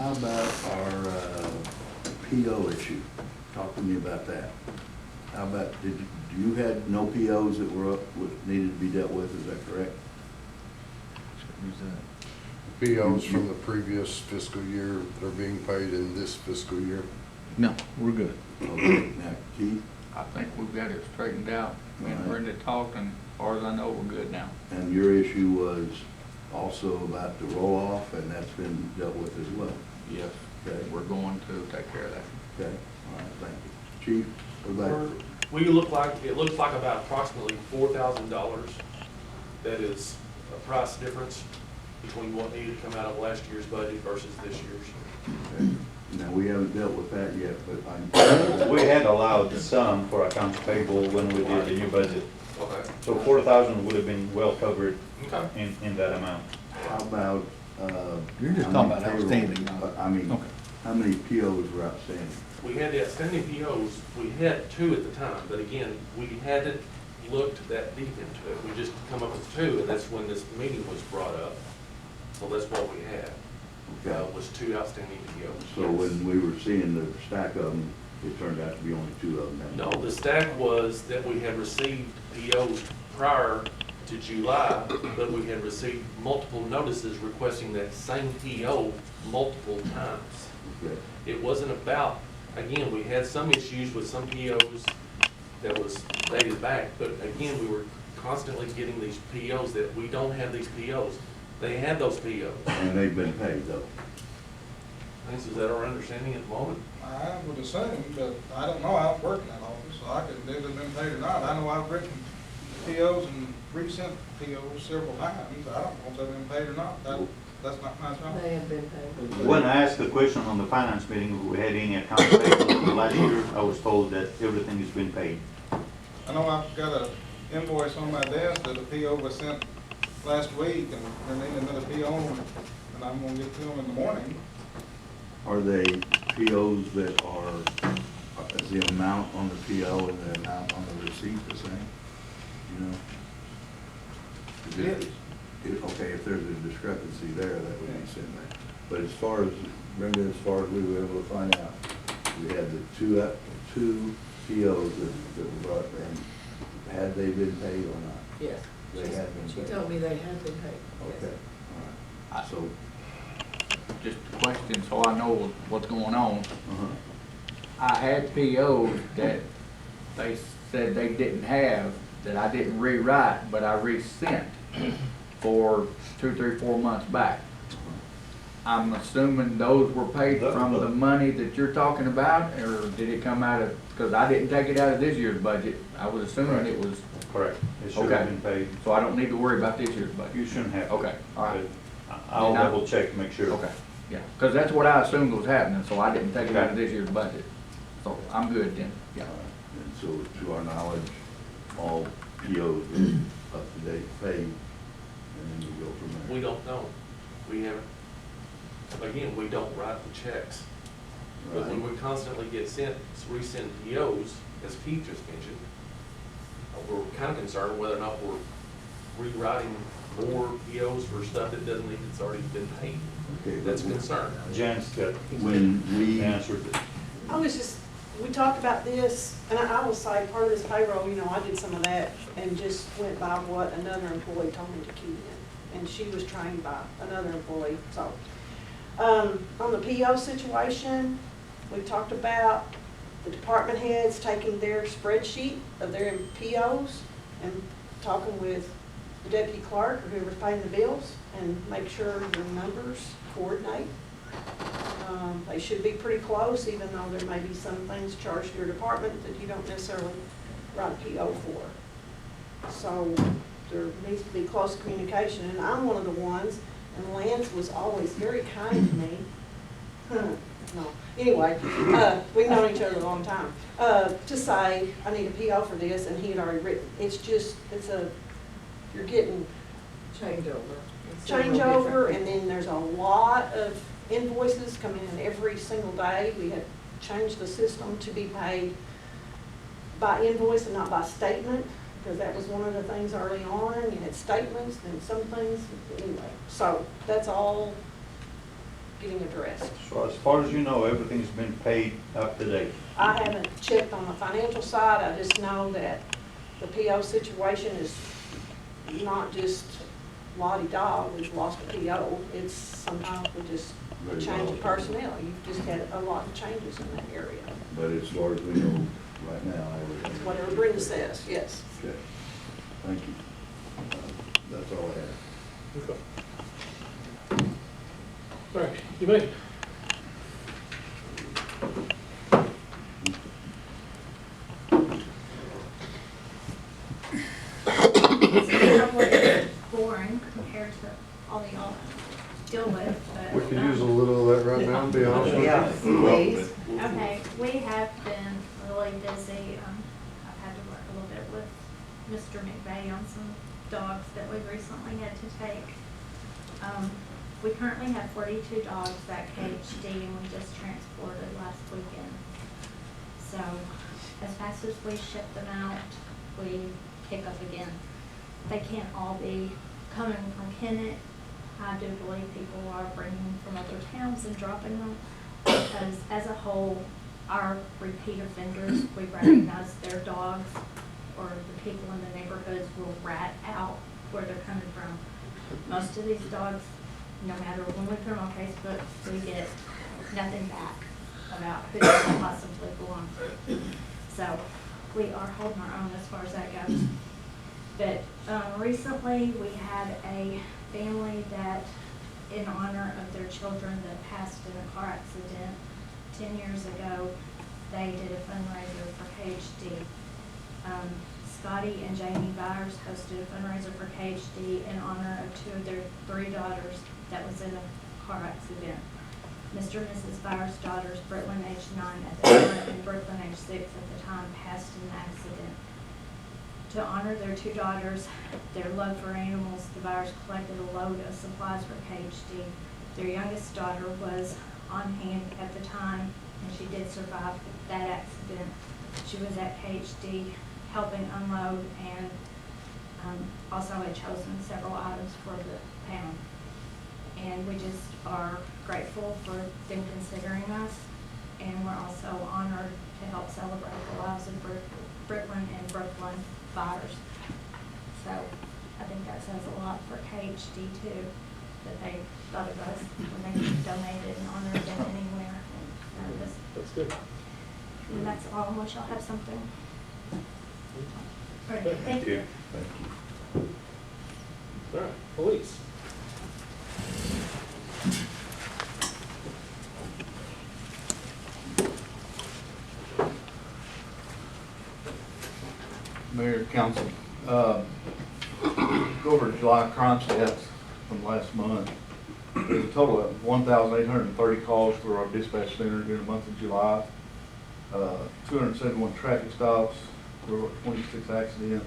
How about our PO issue? Talk to me about that. How about, you had no POs that were needed to be dealt with, is that correct? Who's that? POs from the previous fiscal year that are being paid in this fiscal year. No, we're good. Okay, now Keith, I think we've got it straightened out. Me and All right. Brenda talked, and as far as I know, we're good now. and your issue was also about the roll-off, and that's been dealt with as well. Yes, Okay. we're going to take care of that. Okay, all right, thank you. Chief, what about? It looks like about approximately $4,000. That is a price difference between what needed to come out of last year's budget versus this year's. Okay. Now, we haven't dealt with that yet, but We had allowed some for accounts payable when we did the new budget. Okay. So 4,000 would have been well covered Okay. in that amount. how about, You're just how talking many about payroll- outstanding, not- I mean, Okay. how many POs were outstanding? We had the outstanding POs, we had 2 at the time, but again, we hadn't looked that deep into it. We just come up with 2, and that's when this meeting was brought up. So that's what we had, was 2 outstanding POs. So when we were seeing the stack of them, it turned out to be only 2 of them. No, the stack was that we had received POs prior to July, but we had received multiple notices requesting that same PO multiple times. Okay. It wasn't about, again, we had some issues with some POs that was dated back, but again, we were constantly getting these POs that we don't have these POs. They had those POs. And they've been paid though. Is that our understanding at the moment? I would assume, but I don't know, I don't work in that office, so I couldn't tell if they've been paid or not. I know I've written POs and resent POs several times. I don't know if they've been paid or not. That's not my job. They have been paid. When I asked the question on the finance meeting, if we had any accounts payable last year, I was told that everything has been paid. I know I've got an invoice on my desk that a PO was sent last week, and they need another PO, and I'm gonna get to them in the morning. Are they POs that are, is the amount on the PO and the amount on the receipt the same? You know? Okay, if there's a discrepancy there, that would be sent there. But as far as, Brenda, as far as we were able to find out, we had the two POs that were brought in. Had they been paid or not? Yes. They had been She paid. told me they had been paid. yes. Okay, all right. So, Just a question, so I know what's going on. uh-huh. I had POs that they said they didn't have, that I didn't rewrite, but I resent for 2, 3, 4 months back. I'm assuming those were paid from the money that you're talking about, or did it come out of, because I didn't take it out of this year's budget. I was assuming it was, Correct. It should Okay. have been paid. so I don't need to worry about this year's budget. You shouldn't have to. Okay, all right. But I'll Then I- double check to make sure. Okay, yeah, because that's what I assumed was happening, so I didn't take it out of this year's budget. So I'm good then, yeah. All right. And so, to our knowledge, all POs are up to date, paid, and then we go from there. We don't know. We haven't, again, we don't write the checks. But when Right. we constantly get resend POs, as Keith just mentioned, we're kind of concerned whether or not we're rewriting more POs for stuff that doesn't need, it's already been paid. Okay, That's a but concern. Jan's got when we, answered it. I was just, we talked about this, and I will say, part of this payroll, you know, I did some of that and just went by what another employee told me to key in. And she was trained by another employee, so. On the PO situation, we talked about the department heads taking their spreadsheet of their POs and talking with the deputy clerk or whoever's paying the bills and make sure the numbers coordinate. They should be pretty close, even though there may be some things charged to your department that you don't necessarily write a PO for. So there needs to be close communication, and I'm one of the ones, and Lance was always very kind to me. No, anyway, we've known each other a long time, to say, I need a PO for this, and he had already written. It's just, you're getting Changeover. It's several changeover, different- and then there's a lot of invoices coming in every single day. We had changed the system to be paid by invoice and not by statement, because that was one of the things early on. You had statements and some things, anyway. So that's all getting addressed. So as far as you know, everything's been paid up to date. I haven't checked on the financial side, I just know that the PO situation is not just la-di-da, we've lost a PO. It's sometimes we just, a change of personnel, you've just had a lot of changes in that area. But as far as we know, right now, That's everything. what Brenda says, yes. Okay, thank you. That's all I have. Okay. All right, you may. Probably boring compared to all y'all deal with, but. We could use a little of that right now, to be honest with you. Please. Okay, we have been really busy. I've had to work a little bit with Mr. McVeigh on some dogs that we recently had to take. We currently have 42 dogs at KHD and we just transported last weekend. So as fast as we ship them out, we pick up again. They can't all be coming from Kennett. I do believe people are bringing from other towns and dropping them because as a whole, our repeat offenders, we recognize their dogs or the people in the neighborhoods will rat out where they're coming from. Most of these dogs, no matter when we put them on Facebook, we get nothing back about who they possibly belong to. So we are holding our own as far as that goes. But recently we had a family that, in honor of their children that passed in a car accident 10 years ago, they did a fundraiser for KHD. Scotty and Jamie Byers hosted a fundraiser for KHD in honor of two of their 3 daughters that was in a car accident. Mr. and Mrs. Byers' daughters, Brittlin age 9 at the time and Brooklyn age 6 at the time, passed in the accident. To honor their 2 daughters, their love for animals, the Byers collected a load of supplies for KHD. Their youngest daughter was on hand at the time, and she did survive that accident. She was at KHD helping unload and also had chosen several items for the pound. And we just are grateful for them considering us, and we're also honored to help celebrate the lives of Brittlin and Brooklyn Byers. So I think that says a lot for KHD too, that they thought of us when they donated and honored them anywhere. That's good. And that's all, unless y'all have something. All right, thank you. Thank you. All right, police. Mayor, council, go over July crime stats from last month. There's a total of 1,830 calls through our dispatch center during the month of July. 271 traffic stops, there were 26 accidents,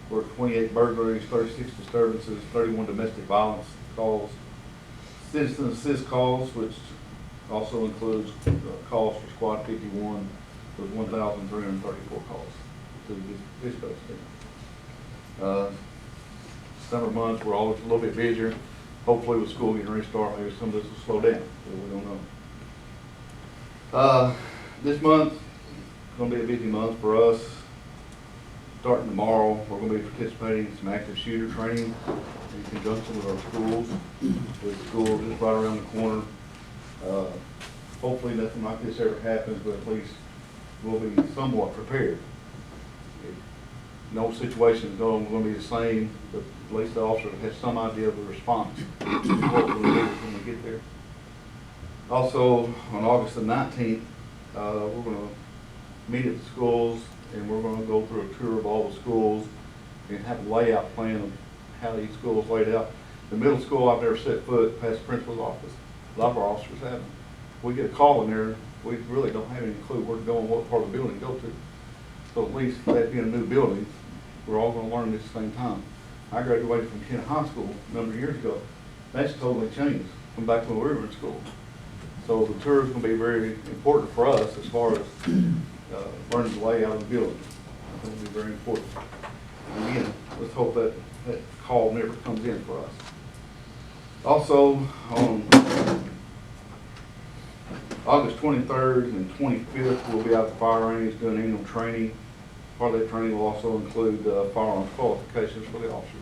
there were 28 burglaries, 36 disturbances, 31 domestic violence calls. Citizen assist calls, which also includes calls for Squad 51, was 1,334 calls to the dispatch center. Summer months, we're always a little bit busier. Hopefully with school getting restarted, maybe some of this will slow down, but we don't know. This month, gonna be a busy month for us. Starting tomorrow, we're gonna be participating in some active shooter training in conjunction with our schools. With school just right around the corner. Hopefully nothing like this ever happens, but at least we'll be somewhat prepared. No situation is going to be the same, but at least the officer has some idea of the response, what we'll do when we get there. Also, on August the 19th, we're going to meet at the schools, and we're going to go through a tour of all the schools and have a layout plan of how these schools laid out. The middle school, I've never set foot past the principal's office. A lot of our officers haven't. We get a call in there, we really don't have any clue where to go and what part of the building to go to. So at least that being a new building, we're all going to learn this at the same time. I graduated from Kennett High School a number of years ago. That's totally changed from back when we were in school. So the tour is going to be very important for us as far as learning the layout of the building. I think it'll be very important. And again, let's hope that call never comes in for us. Also, on August 23rd and 25th, we'll be out at the fire range doing annual training. Part of that training will also include firearms qualifications for the officers.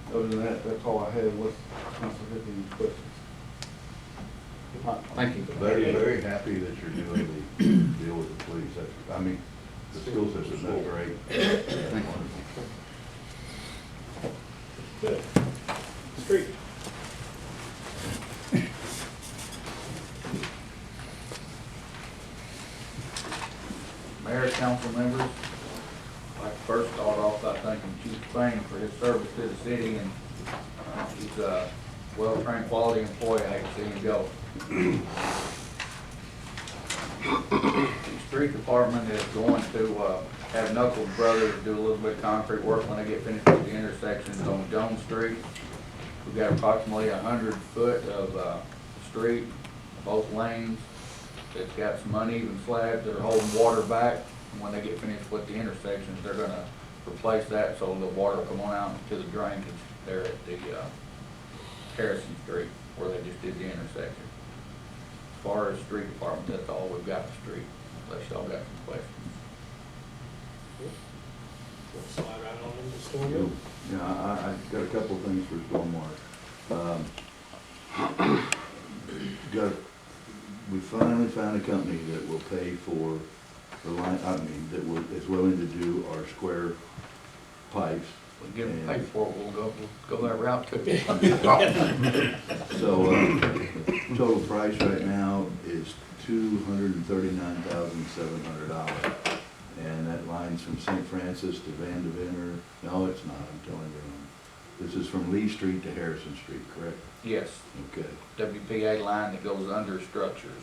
Other than that, that's all I have, unless council has any questions. Thank you. Very, very happy that you're doing the deal with the police. That's, I mean, the school system, that's great. Thank you. Good. Street. Mayor, council members, I'd like to first start off by thanking Chief Spain for his service to the city, and he's a well-trained, quality employee. I hate to see him go. The street department is going to have Knuckles Brothers do a little bit of concrete work when they get finished with the intersections on Jones Street. We've got approximately 100 foot of street, both lanes. It's got some uneven slabs that are holding water back. And when they get finished with the intersections, they're gonna replace that so the water will come on out to the drainage there at the Harrison Street where they just did the intersection. As far as street department, that's all we've got for street, unless y'all got some questions. Slide right on into storm. Yeah, I got a couple of things for stormwater. We finally found a company that will pay for the line, that is willing to do our square pipes. We get them paid for it, we'll go that route too. So, the total price right now is $239,700. And that line's from St. Francis to Van Deventer. No, it's not, I'm telling you wrong. This is from Lee Street to Harrison Street, correct? Yes, Okay. WPA line that goes under structures.